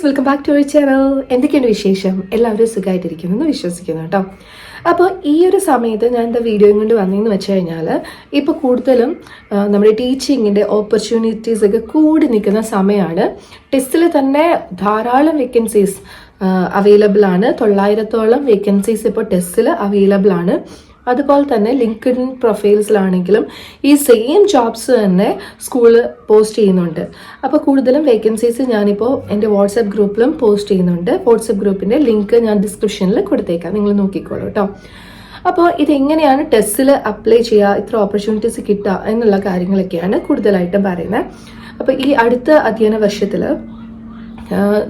Welcome back to our channel. എന്തൊക്കെയുണ്ട് വിശേഷം? എല്ലാവരും സുഖമായിട്ടിരിക്കുന്നു എന്ന് വിശ്വസിക്കുന്നു കേട്ടോ. അപ്പോൾ ഈ ഒരു സമയത്ത് ഞാൻ എന്താ വീഡിയോ കൊണ്ട് വന്നതെന്ന് വെച്ച് കഴിഞ്ഞാൽ, ഇപ്പോൾ കൂടുതലും നമ്മുടെ ടീച്ചിങ്ങിൻ്റെ ഓപ്പർച്യൂണിറ്റീസ് ഒക്കെ കൂടി നിൽക്കുന്ന സമയമാണ്. ടെസ്റ്റിൽ തന്നെ ധാരാളം വേക്കൻസീസ് അവൈലബിൾ ആണ്. 900ഓളം വേക്കൻസീസ് ഇപ്പോൾ ടെസ്റ്റിൽ അവൈലബിൾ ആണ്. അതുപോലെ തന്നെ ലിങ്ക്ഡിൻ പ്രൊഫൈൽസിലാണെങ്കിലും ഈ സെയിം ജോബ്സ് തന്നെ സ്കൂള് പോസ്റ്റ് ചെയ്യുന്നുണ്ട്. അപ്പോൾ കൂടുതലും വേക്കൻസീസ് ഞാനിപ്പോൾ എൻ്റെ വാട്സപ്പ് ഗ്രൂപ്പിലും പോസ്റ്റ് ചെയ്യുന്നുണ്ട്. വാട്സപ്പ് ഗ്രൂപ്പിൻ്റെ ലിങ്ക് ഞാൻ ഡിസ്ക്രിപ്ഷനിൽ കൊടുത്തേക്കാം, നിങ്ങൾ നോക്കിക്കോളൂ കേട്ടോ. അപ്പോൾ ഇതെങ്ങനെയാണ് ടെസ്റ്റിൽ അപ്ലൈ ചെയ്യുക, ഇത്ര ഓപ്പർച്യൂണിറ്റീസ് കിട്ടുക എന്നുള്ള കാര്യങ്ങളൊക്കെയാണ് കൂടുതലായിട്ടും പറയുന്നത്. അപ്പോൾ ഈ അടുത്ത അധ്യയന വർഷത്തിൽ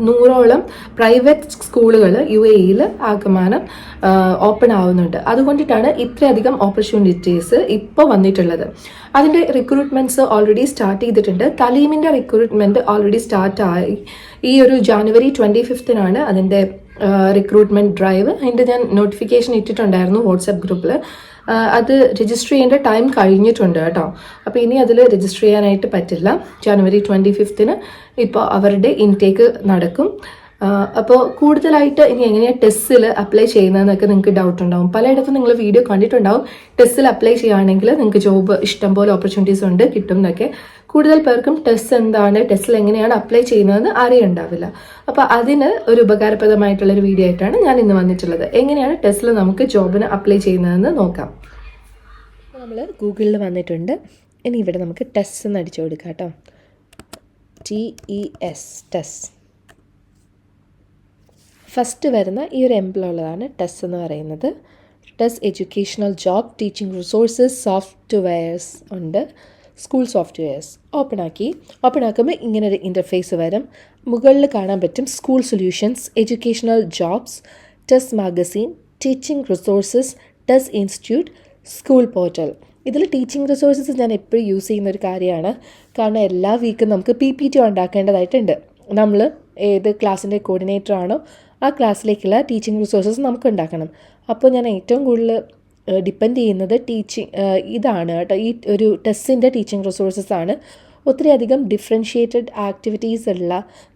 100ഓളം പ്രൈവറ്റ് സ്കൂളുകൾ UAE ആകമാനം ഓപ്പൺ ആവുന്നുണ്ട്. അതുകൊണ്ടിട്ടാണ് ഇത്രയധികം ഓപ്പർച്യൂണിറ്റീസ് ഇപ്പോൾ വന്നിട്ടുള്ളത്. അതിൻ്റെ റിക്രൂട്ട്മെന്റ്സ് ഓൾറെഡി സ്റ്റാർട്ട് ചെയ്തിട്ടുണ്ട്. തലീമിൻ്റെ റിക്രൂട്ട്മെന്റ് ഓൾറെഡി സ്റ്റാർട്ടായി. ഈ ഒരു ജാനുവരി 25 അതിൻ്റെ റിക്രൂട്ട്മെന്റ് ഡ്രൈവ്. അതിൻ്റെ ഞാൻ നോട്ടിഫിക്കേഷൻ ഇട്ടിട്ടുണ്ടായിരുന്നു വാട്സപ്പ് ഗ്രൂപ്പിൽ. അത് രജിസ്റ്റർ ചെയ്യേണ്ട ടൈം കഴിഞ്ഞിട്ടുണ്ട് കേട്ടോ. അപ്പോൾ ഇനി അതിൽ രജിസ്റ്റർ ചെയ്യാനായിട്ട് പറ്റില്ല. ജാനുവരി 25 ഇപ്പോൾ അവരുടെ ഇൻടേക്ക് നടക്കും. അപ്പോൾ കൂടുതലായിട്ട് ഇനി എങ്ങനെയാണ് ടെസ്റ്റിൽ അപ്ലൈ ചെയ്യുന്നതെന്നൊക്കെ നിങ്ങൾക്ക് ഡൗട്ട് ഉണ്ടാവും. പലയിടത്തും നിങ്ങൾ വീഡിയോ കണ്ടിട്ടുണ്ടാവും. ടെസ്റ്റിൽ അപ്ലൈ ചെയ്യുകയാണെങ്കിൽ നിങ്ങൾക്ക് ജോബ് ഇഷ്ടംപോലെ ഓപ്പർച്യൂണിറ്റീസ് ഉണ്ട്, കിട്ടും എന്നൊക്കെ. കൂടുതൽ പേർക്കും ടെസ്റ്റ് എന്താണ്, ടെസ്റ്റിൽ എങ്ങനെയാണ് അപ്ലൈ ചെയ്യുന്നതെന്ന് അറിയുണ്ടാവില്ല. അപ്പോൾ അതിന് ഒരു ഉപകാരപ്രദമായിട്ടുള്ളൊരു വീഡിയോ ആയിട്ടാണ് ഞാൻ ഇന്ന് വന്നിട്ടുള്ളത്. എങ്ങനെയാണ് ടെസ്റ്റിൽ നമുക്ക് ജോബിന് അപ്ലൈ ചെയ്യുന്നതെന്ന് നോക്കാം. നമ്മൾ ഗൂഗിളിൽ വന്നിട്ടുണ്ട്. ഇനി ഇവിടെ നമുക്ക് ടെസ്റ്റ് എന്ന് അടിച്ചു കൊടുക്കാം കേട്ടോ. TES test. ഫസ്റ്റ് വരുന്ന ഈ ഒരു എംപ്ലോയുള്ളതാണ് ടെസ്റ്റ് എന്ന് പറയുന്നത്. Test educational job teaching resources softwares ഉണ്ട്. സ്കൂൾ സോഫ്റ്റ്വെയർസ് ഓപ്പൺ ആക്കുമ്പോൾ ഇങ്ങനൊരു ഇൻ്റർഫേസ് വരും. മുകളിൽ കാണാൻ പറ്റും school solutions, educational jobs, test magazine, teaching resources, test institute, school portal. ഇതിൽ ടീച്ചിങ് റിസോഴ്സസ് ഞാൻ എപ്പോഴും യൂസ് ചെയ്യുന്ന ഒരു കാര്യമാണ്. കാരണം എല്ലാ വീക്കും നമുക്ക് PPT ഉണ്ടാക്കേണ്ടതായിട്ടുണ്ട്. നമ്മൾ ഏത് ക്ലാസ്സിൻ്റെ കോർഡിനേറ്റർ ആണോ ആ ക്ലാസ്സിലേക്കുള്ള ടീച്ചിങ് റിസോഴ്സസ് നമുക്ക് ഉണ്ടാക്കണം. അപ്പോൾ ഞാൻ ഏറ്റവും കൂടുതൽ ഡിപ്പെൻഡ് ചെയ്യുന്നത് ഇതാണ് കേട്ടോ. ഈ ഒരു ടെസ്റ്റിൻ്റെ ടീച്ചിങ് റിസോഴ്സസ് ആണ്. ഒത്തിരി അധികം ഡിഫറൻഷ്യേറ്റഡ് ആക്ടിവിറ്റീസ് ഉള്ള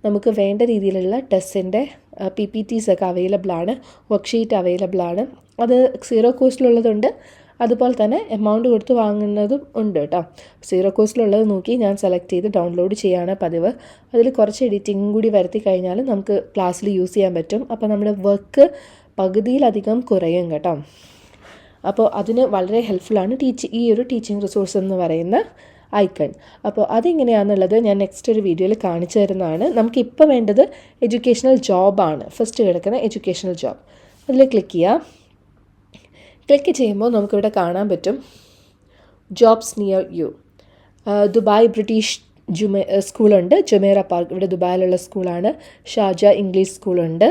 നമുക്ക് വേണ്ട രീതിയിലുള്ള ടെസ്റ്റിൻ്റെ PPTs ഒക്കെ അവൈലബിൾ ആണ്. വർക്ക്ഷീറ്റ് അവൈലബിൾ ആണ്. അത് 0 കോസ്റ്റിലുള്ളതുണ്ട്, അതുപോലെ തന്നെ എമൗണ്ട് കൊടുത്ത് വാങ്ങുന്നതും ഉണ്ട് കേട്ടോ. 0 കോസ്റ്റിലുള്ളത് നോക്കി ഞാൻ സെലക്ട് ചെയ്ത് ഡൗൺലോഡ് ചെയ്യാണ് പതിവ്. അതിൽ കുറച്ച് എഡിറ്റിംഗ് കൂടി വരുത്തി കഴിഞ്ഞാൽ നമുക്ക് ക്ലാസ്സിൽ യൂസ് ചെയ്യാൻ പറ്റും. അപ്പോൾ നമ്മുടെ വർക്ക് പകുതിയിലധികം കുറയും കേട്ടോ. അപ്പോൾ അതിന് വളരെ ഹെൽപ്ഫുള്ളാണ് ഈ ഒരു ടീച്ചിങ് റിസോഴ്സ് എന്ന് പറയുന്ന ഐക്കൺ. അപ്പോൾ അതെങ്ങനെയാണെന്നുള്ളത് ഞാൻ നെക്സ്റ്റ് ഒരു വീഡിയോയിൽ കാണിച്ചു തരുന്നതാണ്. നമുക്കിപ്പോൾ വേണ്ടത് എഡ്യൂക്കേഷണൽ ജോബാണ്. ഫസ്റ്റ് കിടക്കുന്ന എഡ്യൂക്കേഷണൽ ജോബ്, അതിൽ ക്ലിക്ക് ചെയ്യുക. ക്ലിക്ക് ചെയ്യുമ്പോൾ നമുക്കിവിടെ കാണാൻ പറ്റും jobs near you. Dubai British സ്കൂളുണ്ട്, ജുമേറ പാർക്ക്, ഇവിടെ ദുബായിലുള്ള സ്കൂളാണ്. ഷാർജ ഇംഗ്ലീഷ് സ്കൂളുണ്ട്.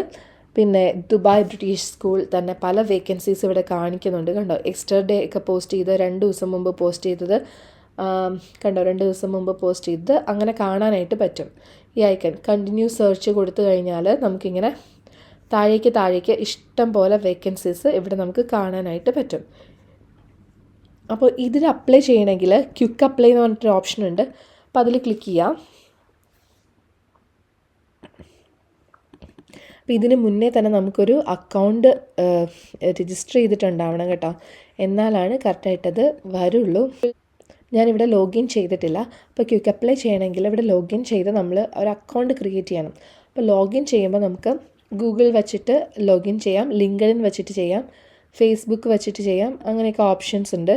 പിന്നെ ദുബായ് ബ്രിട്ടീഷ് സ്കൂൾ തന്നെ പല വേക്കൻസീസ് ഇവിടെ കാണിക്കുന്നുണ്ട്. കണ്ടോ, എക്സ്റ്റർഡേ ഒക്കെ പോസ്റ്റ് ചെയ്ത് 2 ദിവസം മുമ്പ് പോസ്റ്റ് ചെയ്തത് കണ്ടോ, 2 ദിവസം മുമ്പ് പോസ്റ്റ് ചെയ്തത് അങ്ങനെ കാണാനായിട്ട് പറ്റും. ഈ ഐക്കൺ കണ്ടിന്യൂ സെർച്ച് കൊടുത്തു കഴിഞ്ഞാൽ നമുക്കിങ്ങനെ താഴേക്ക് ഇഷ്ടം പോലെ വേക്കൻസീസ് ഇവിടെ നമുക്ക് കാണാനായിട്ട് പറ്റും. അപ്പോൾ ഇതിൽ അപ്ലൈ ചെയ്യണമെങ്കിൽ ക്വിക്ക് അപ്ലൈ എന്ന് പറഞ്ഞിട്ടൊരു ഓപ്ഷൻ ഉണ്ട്. അപ്പോൾ അതിൽ ക്ലിക്ക് ചെയ്യാം. അപ്പോൾ ഇതിന് മുന്നേ തന്നെ നമുക്കൊരു അക്കൗണ്ട് രജിസ്റ്റർ ചെയ്തിട്ടുണ്ടാവണം കേട്ടോ, എന്നാലാണ് കറക്റ്റായിട്ടത് വരുള്ളൂ. ഞാനിവിടെ ലോഗിൻ ചെയ്തിട്ടില്ല. അപ്പോൾ ക്വിക്ക് അപ്ലൈ ചെയ്യണമെങ്കിൽ ഇവിടെ ലോഗിൻ ചെയ്ത് നമ്മൾ ഒരു അക്കൗണ്ട് ക്രിയേറ്റ് ചെയ്യണം. അപ്പോൾ ലോഗിൻ ചെയ്യുമ്പോൾ നമുക്ക് ഗൂഗിൾ വെച്ചിട്ട് ലോഗിൻ ചെയ്യാം, ലിങ്ക്ഡിൻ വെച്ചിട്ട് ചെയ്യാം, ഫേസ്ബുക്ക് വെച്ചിട്ട് ചെയ്യാം. അങ്ങനെയൊക്കെ ഓപ്ഷൻസ് ഉണ്ട്.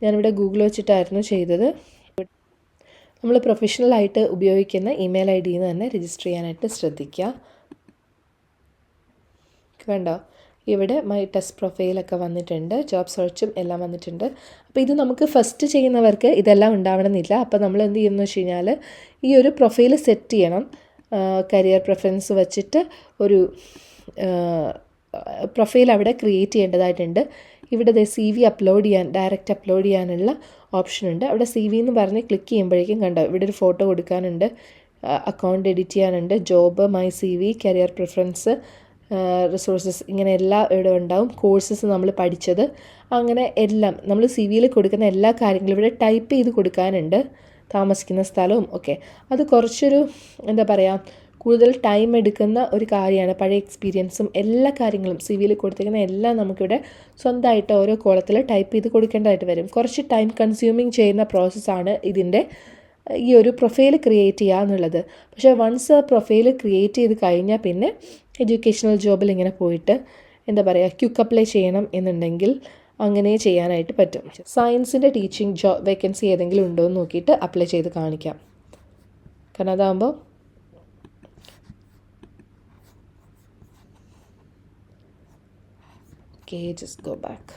ഞാനിവിടെ ഗൂഗിൾ വെച്ചിട്ടായിരുന്നു ചെയ്തത്. നമ്മൾ പ്രൊഫഷണലായിട്ട് ഉപയോഗിക്കുന്ന ഇമെയിൽ ID തന്നെ രജിസ്റ്റർ ചെയ്യാനായിട്ട് ശ്രദ്ധിക്കുക. കണ്ടോ, ഇവിടെ മൈ ടെസ്റ്റ് പ്രൊഫൈലൊക്കെ വന്നിട്ടുണ്ട്, ജോബ് സെർച്ചും എല്ലാം വന്നിട്ടുണ്ട്. അപ്പോൾ ഇത് നമുക്ക് ഫസ്റ്റ് ചെയ്യുന്നവർക്ക് ഇതെല്ലാം ഉണ്ടാവണമെന്നില്ല. അപ്പോൾ നമ്മൾ എന്ത് ചെയ്യുമെന്ന് വെച്ച് കഴിഞ്ഞാൽ ഈ ഒരു പ്രൊഫൈൽ സെറ്റ് ചെയ്യണം. കരിയർ പ്രിഫറൻസ് വെച്ചിട്ട് ഒരു പ്രൊഫൈൽ അവിടെ ക്രിയേറ്റ് ചെയ്യേണ്ടതായിട്ടുണ്ട്. ഇവിടെ CV ഡയറക്റ്റ് അപ്ലോഡ് ചെയ്യാനുള്ള ഓപ്ഷനുണ്ട്. അവിടെ CV എന്ന് പറഞ്ഞ് ക്ലിക്ക് ചെയ്യുമ്പോഴേക്കും കണ്ടോ, ഇവിടെ ഒരു ഫോട്ടോ കൊടുക്കാനുണ്ട്, അക്കൗണ്ട് എഡിറ്റ് ചെയ്യാനുണ്ട്, job, my CV, career preference, resources, ഇങ്ങനെ എല്ലാം ഇവിടെ ഉണ്ടാവും. കോഴ്സസ് നമ്മൾ പഠിച്ചത്, അങ്ങനെ എല്ലാം നമ്മൾ CV കൊടുക്കുന്ന എല്ലാ കാര്യങ്ങളും ഇവിടെ ടൈപ്പ് ചെയ്ത് കൊടുക്കാനുണ്ട്. താമസിക്കുന്ന സ്ഥലവും ഒക്കെ. അത് കുറച്ചൊരു എന്താ പറയുക, കൂടുതൽ ടൈം എടുക്കുന്ന ഒരു കാര്യമാണ്. പഴയ എക്സ്പീരിയൻസും എല്ലാ കാര്യങ്ങളും സി വിയിൽ കൊടുത്തിരിക്കുന്ന എല്ലാം നമുക്കിവിടെ സ്വന്തമായിട്ട് ഓരോ കോളത്തിൽ ടൈപ്പ് ചെയ്ത് കൊടുക്കേണ്ടതായിട്ട് വരും. കുറച്ച് ടൈം കൺസ്യൂമിങ് ചെയ്യുന്ന പ്രോസസ്സാണ് ഇതിൻ്റെ ഈ ഒരു പ്രൊഫൈൽ ക്രിയേറ്റ് ചെയ്യുക എന്നുള്ളത്. പക്ഷേ വൺസ് പ്രൊഫൈൽ ക്രിയേറ്റ് ചെയ്ത് കഴിഞ്ഞാൽ പിന്നെ എഡ്യൂക്കേഷണൽ ജോബിൽ ഇങ്ങനെ പോയിട്ട് എന്താ പറയുക, ക്വിക്ക് അപ്ലൈ ചെയ്യണം എന്നുണ്ടെങ്കിൽ അങ്ങനെ ചെയ്യാനായിട്ട് പറ്റും. സയൻസിൻ്റെ ടീച്ചിങ് വേക്കൻസി ഏതെങ്കിലും ഉണ്ടോ എന്ന് നോക്കിയിട്ട് അപ്ലൈ ചെയ്ത് കാണിക്കാം. കാരണം അതാകുമ്പോൾ ജസ്റ്റ് ഗോ ബാക്ക്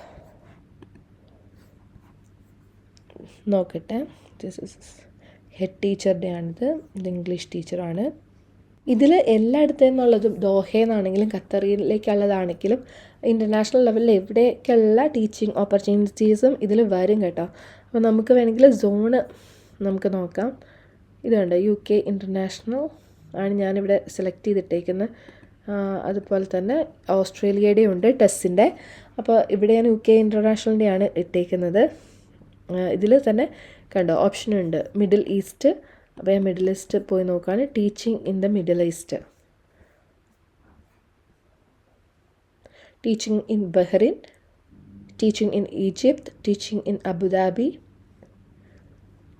നോക്കട്ടെ. ദിസ് ഇസ് ഹെഡ് ടീച്ചറുടെ ആണിത്. ഇത് ഇംഗ്ലീഷ് ടീച്ചറാണ്. ഇതിൽ എല്ലായിടത്തു നിന്നുള്ളതും ദോഹയെന്നാണെങ്കിലും ഖത്തറിലേക്കുള്ളതാണെങ്കിലും ഇൻ്റർനാഷണൽ ലെവലിൽ എവിടേക്കുള്ള ടീച്ചിങ് ഓപ്പർച്യൂണിറ്റീസും ഇതിൽ വരും കേട്ടോ. അപ്പോൾ നമുക്ക് വേണമെങ്കിൽ സോണ് നമുക്ക് നോക്കാം. ഇതുണ്ട് UK ഇൻ്റർനാഷണൽ ആണ് ഞാനിവിടെ സെലക്ട് ചെയ്തിട്ടേക്കുന്നത്. അതുപോലെ തന്നെ ഓസ്ട്രേലിയയുടെ ഉണ്ട് ടെസ്സിൻ്റെ. അപ്പോൾ ഇവിടെ ഞാൻ UK ഇൻ്റർനാഷണലിൻ്റെ ആണ് ഇട്ടേക്കുന്നത്. ഇതിൽ തന്നെ കണ്ടോ ഓപ്ഷനുണ്ട് മിഡിൽ ഈസ്റ്റ്. അപ്പോൾ ഞാൻ മിഡിൽ ഈസ്റ്റ് പോയി നോക്കുകയാണ്. Teaching in the middle east, teaching in Bahrain, teaching in Egypt, teaching in Abu Dhabi,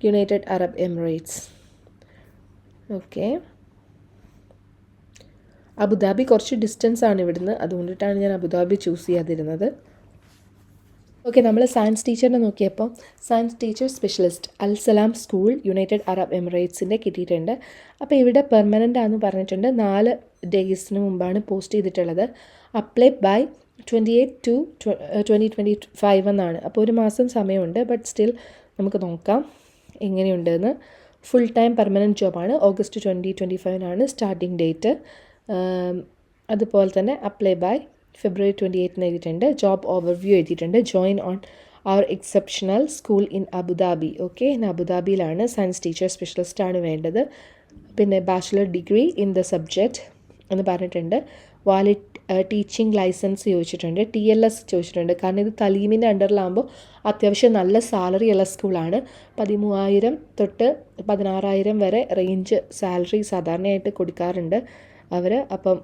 United Arab Emirates. Okay, Abu Dhabi കുറച്ച് ഡിസ്റ്റൻസ് ആണ് ഇവിടുന്ന്, അതുകൊണ്ടിട്ടാണ് ഞാൻ അബുദാബി ചൂസ് ചെയ്യാതിരുന്നത്. ഓക്കെ, നമ്മൾ സയൻസ് ടീച്ചറിനെ നോക്കിയപ്പോൾ science teacher specialist Al Salam school United Arab എമിറേറ്റ്സിൻ്റെ കിട്ടിയിട്ടുണ്ട്. അപ്പോൾ ഇവിടെ പെർമനൻ്റ് ആണെന്ന് പറഞ്ഞിട്ടുണ്ട്. 4 ഡേയ്സിന് മുമ്പാണ് പോസ്റ്റ് ചെയ്തിട്ടുള്ളത്. അപ്ലൈ ബൈ 28/2/2025 എന്നാണ്. അപ്പോൾ ഒരു മാസം സമയമുണ്ട്. ബട്ട് സ്റ്റിൽ നമുക്ക് നോക്കാം എങ്ങനെയുണ്ടെന്ന്. ഫുൾ ടൈം പെർമനൻറ്റ് ജോബാണ്. August 2025 starting date. അതുപോലെ തന്നെ അപ്ലൈ ബൈ February 28 എഴുതിയിട്ടുണ്ട്. ജോബ് ഓവർവ്യൂ എഴുതിയിട്ടുണ്ട്. Join on our exceptional school in Abu Dhabi. Okay, in അബുദാബിയിലാണ്. സയൻസ് ടീച്ചർ സ്പെഷ്യലിസ്റ്റാണ് വേണ്ടത്. പിന്നെ bachelor degree in the subject എന്ന് പറഞ്ഞിട്ടുണ്ട്. വാലിഡ് ടീച്ചിങ് ലൈസൻസ് ചോദിച്ചിട്ടുണ്ട്. TLS ചോദിച്ചിട്ടുണ്ട്. കാരണം ഇത് തലീമിൻ്റെ അണ്ടറിലാകുമ്പോൾ അത്യാവശ്യം നല്ല സാലറി ഉള്ള സ്കൂളാണ്. 13,000 തൊട്ട് 16,000 വരെ റേഞ്ച് സാലറി സാധാരണയായിട്ട് കൊടുക്കാറുണ്ട് അവർ. അപ്പം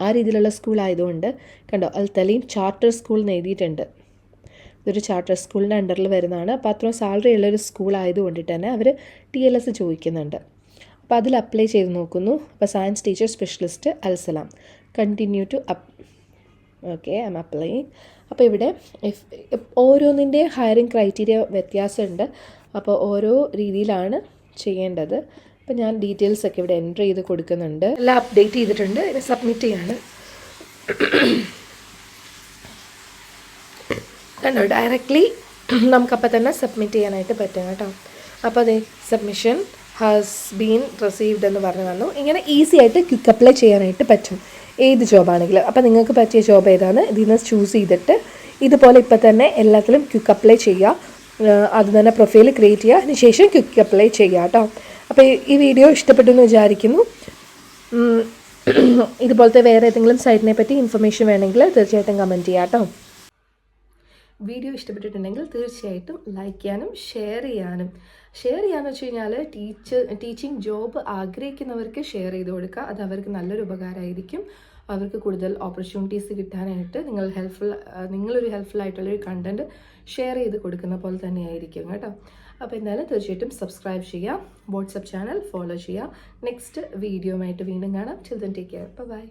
ആ രീതിയിലുള്ള സ്കൂളായതുകൊണ്ട് കണ്ടോ അൽ തലീം ചാർട്ടർ സ്കൂൾ എന്ന് എഴുതിയിട്ടുണ്ട്. ഇതൊരു ചാർട്ടർ സ്കൂളിൻ്റെ അണ്ടറിൽ വരുന്നതാണ്. അപ്പോൾ അത്രയും സാലറി ഉള്ളൊരു സ്കൂളായതുകൊണ്ടിട്ട് തന്നെ അവർ TLS ചോദിക്കുന്നുണ്ട്. അപ്പോൾ അതിൽ അപ്ലൈ ചെയ്ത് നോക്കുന്നു. അപ്പോൾ science teacher specialist Al Salam continue to okay, I am applying. അപ്പോൾ ഇവിടെ ഓരോന്നിൻ്റെ ഹയറിംഗ് ക്രൈറ്റീരിയ വ്യത്യാസമുണ്ട്. അപ്പോൾ ഓരോ രീതിയിലാണ് ചെയ്യേണ്ടത്. അപ്പോൾ ഞാൻ ഡീറ്റെയിൽസ് ഒക്കെ ഇവിടെ എൻ്റർ ചെയ്ത് കൊടുക്കുന്നുണ്ട്. എല്ലാം അപ്ഡേറ്റ് ചെയ്തിട്ടുണ്ട്. ഇനി സബ്മിറ്റ് ചെയ്യാണ്. കണ്ടോ, ഡയറക്റ്റ്ലി നമുക്കപ്പോൾ തന്നെ സബ്മിറ്റ് ചെയ്യാനായിട്ട് പറ്റും കേട്ടോ. അപ്പോൾ അതെ, സബ്മിഷൻ ഹാസ് ബീൻ റിസീവ്ഡ് എന്ന് പറഞ്ഞു വന്നു. ഇങ്ങനെ ഈസി ആയിട്ട് ക്വിക്ക് അപ്ലൈ ചെയ്യാനായിട്ട് പറ്റും ഏത് ജോബാണെങ്കിലും. അപ്പോൾ നിങ്ങൾക്ക് പറ്റിയ ജോബ് ഏതാണ് ഇതിൽ നിന്ന് ചൂസ് ചെയ്തിട്ട് ഇതുപോലെ ഇപ്പോൾ തന്നെ എല്ലാത്തിലും ക്വിക്ക് അപ്ലൈ ചെയ്യുക. അത് തന്നെ പ്രൊഫൈൽ ക്രിയേറ്റ് ചെയ്യുക, അതിനുശേഷം ക്വിക്ക് അപ്ലൈ ചെയ്യുക കേട്ടോ. അപ്പോൾ ഈ വീഡിയോ ഇഷ്ടപ്പെട്ടു എന്ന് വിചാരിക്കുന്നു. ഇതുപോലത്തെ വേറെ ഏതെങ്കിലും സൈറ്റിനെ പറ്റി ഇൻഫർമേഷൻ വേണമെങ്കിൽ തീർച്ചയായിട്ടും കമൻറ്റ് ചെയ്യാം കേട്ടോ. വീഡിയോ ഇഷ്ടപ്പെട്ടിട്ടുണ്ടെങ്കിൽ തീർച്ചയായിട്ടും ലൈക്ക് ചെയ്യാനും ഷെയർ ചെയ്യാന്ന് വെച്ച് കഴിഞ്ഞാൽ ടീച്ചിങ് ജോബ് ആഗ്രഹിക്കുന്നവർക്ക് ഷെയർ ചെയ്ത് കൊടുക്കുക. അത് അവർക്ക് നല്ലൊരു ഉപകാരമായിരിക്കും. അവർക്ക് കൂടുതൽ ഓപ്പർച്യൂണിറ്റീസ് കിട്ടാനായിട്ട് നിങ്ങളൊരു ഹെൽപ്ഫുൾ ആയിട്ടുള്ളൊരു കണ്ടൻറ്റ് ഷെയർ ചെയ്ത് കൊടുക്കുന്ന പോലെ തന്നെയായിരിക്കും കേട്ടോ. അപ്പോൾ എന്തായാലും തീർച്ചയായിട്ടും സബ്സ്ക്രൈബ് ചെയ്യുക, വാട്സപ്പ് ചാനൽ ഫോളോ ചെയ്യുക. നെക്സ്റ്റ് വീഡിയോയുമായിട്ട് വീണ്ടും കാണാം. ചിൽ ദെൻ ടേക്ക് കെയർ, ബൈ.